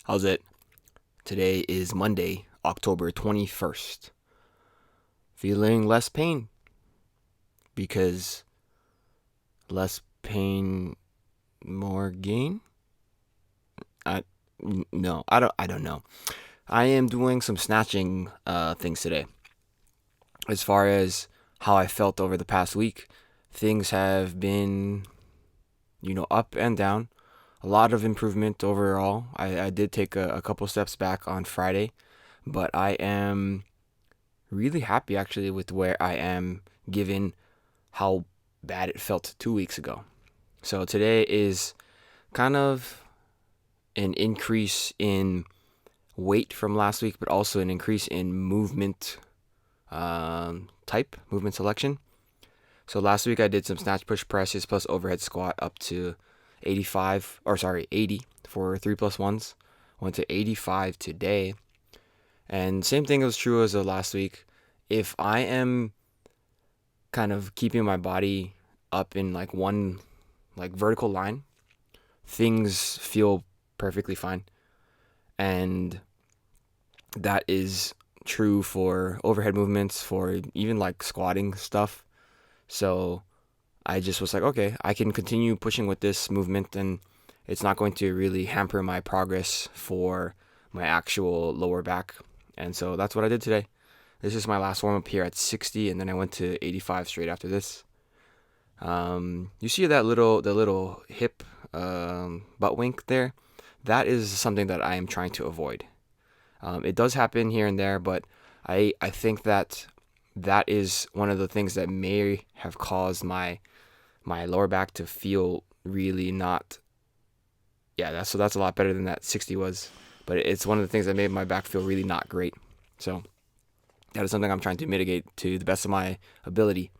How's it? Today is Monday, October 21st. Feeling less pain because less pain, more gain? I no, I don't know. I am doing some snatching things today. As far as how I felt over the past week, things have been, up and down. A lot of improvement overall. I did take a couple steps back on Friday, but I am really happy actually with where I am given how bad it felt 2 weeks ago. So today is kind of an increase in weight from last week, but also an increase in movement movement selection. So last week I did some snatch push presses plus overhead squat up to 80 for 3+1s. Went to 85 today. And same thing was true as the last week. If I am kind of keeping my body up in like one vertical line, things feel perfectly fine. And that is true for overhead movements, for even like squatting stuff. So I just was like, okay, I can continue pushing with this movement and it's not going to really hamper my progress for my actual lower back. And so that's what I did today. This is my last warm up here at 60, and then I went to 85 straight after this. You see the little hip butt wink there? That is something that I am trying to avoid. It does happen here and there, but I think that is one of the things that may have caused my lower back to feel really not. Yeah, that's a lot better than that 60 was, but it's one of the things that made my back feel really not great. So that is something I'm trying to mitigate to the best of my ability.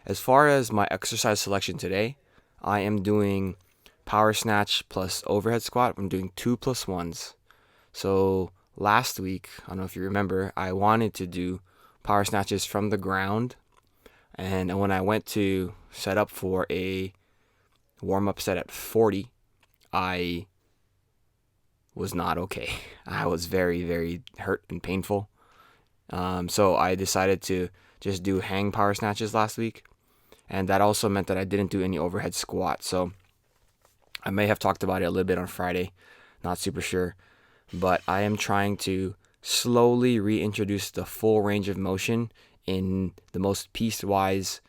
As far as my exercise selection today, I am doing power snatch plus overhead squat. I'm doing 2+1s. So last week, I don't know if you remember, I wanted to do power snatches from the ground. And when I went to set up for a warm-up set at 40, I was not okay. I was very, very hurt and painful. So I decided to just do hang power snatches last week. And that also meant that I didn't do any overhead squat. So I may have talked about it a little bit on Friday. Not super sure. But I am trying to slowly reintroduce the full range of motion in the most piecewise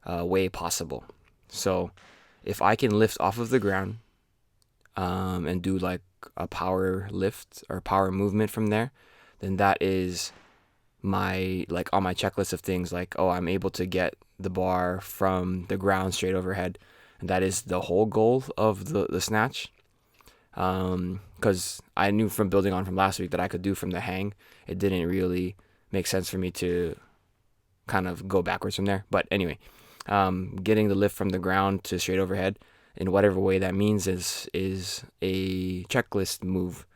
way possible. So if I can lift off of the ground and do like a power lift or power movement from there, then that is my on my checklist of things, like, oh, I'm able to get the bar from the ground straight overhead, and that is the whole goal of the snatch. Because I knew from building on from last week that I could do from the hang. It didn't really make sense for me to kind of go backwards from there. But anyway, getting the lift from the ground to straight overhead in whatever way that means is a checklist move.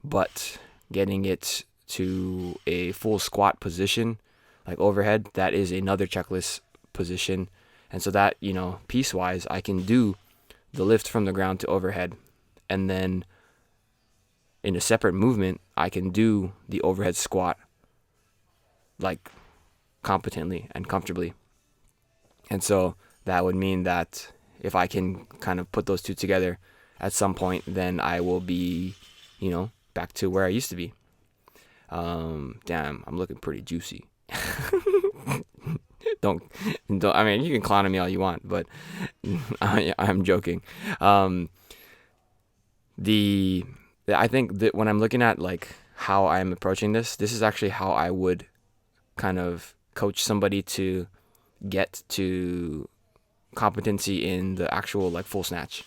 But getting it to a full squat position, like overhead, that is another checklist position. And so that, piecewise, I can do the lift from the ground to overhead. And then in a separate movement, I can do the overhead squat like competently and comfortably. And so that would mean that if I can kind of put those two together at some point, then I will be, back to where I used to be. Damn, I'm looking pretty juicy. don't. I mean, you can clown on me all you want, but I'm joking. I think that when I'm looking at like how I'm approaching this is actually how I would kind of coach somebody to get to competency in the actual like full snatch,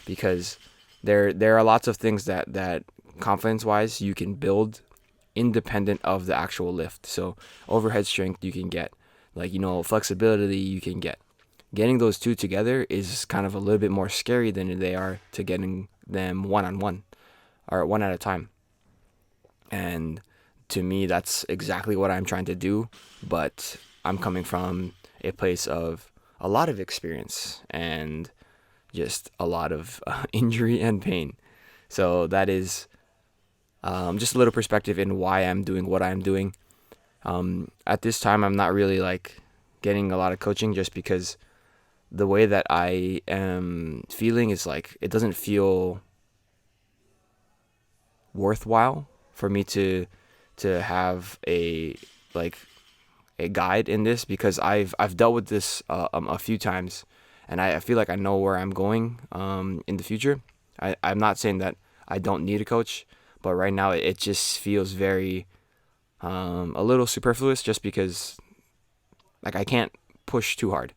because there are lots of things that confidence wise you can build independent of the actual lift. So overhead strength you can get, flexibility you can get. Getting those two together is kind of a little bit more scary than they are to getting them one-on-one or one at a time. And to me, that's exactly what I'm trying to do, but I'm coming from a place of a lot of experience and just a lot of injury and pain. So that is just a little perspective in why I'm doing what I'm doing. At this time, I'm not really like getting a lot of coaching just because the way that I am feeling is like it doesn't feel worthwhile for me to have like a guide in this, because I've dealt with this a few times, and I feel like I know where I'm going in the future. I'm not saying that I don't need a coach, but right now it just feels very a little superfluous, just because like I can't push too hard,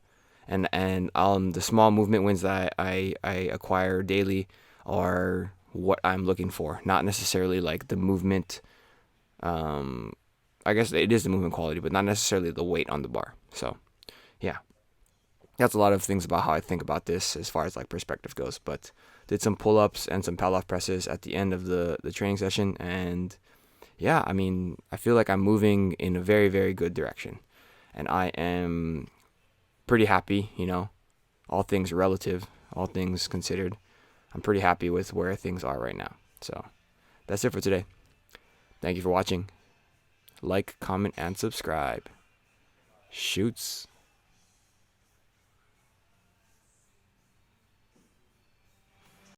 and the small movement wins that I acquire daily are what I'm looking for, not necessarily like the movement. Um, I guess it is the movement quality, but not necessarily the weight on the bar. So yeah, that's a lot of things about how I think about this as far as like perspective goes. But did some pull-ups and some pull-off presses at the end of the training session, and yeah, I mean, I feel like I'm moving in a very, very good direction, and I am pretty happy. All things relative, all things considered, I'm pretty happy with where things are right now. So that's it for today. Thank you for watching. Like, comment, and subscribe. Shoots.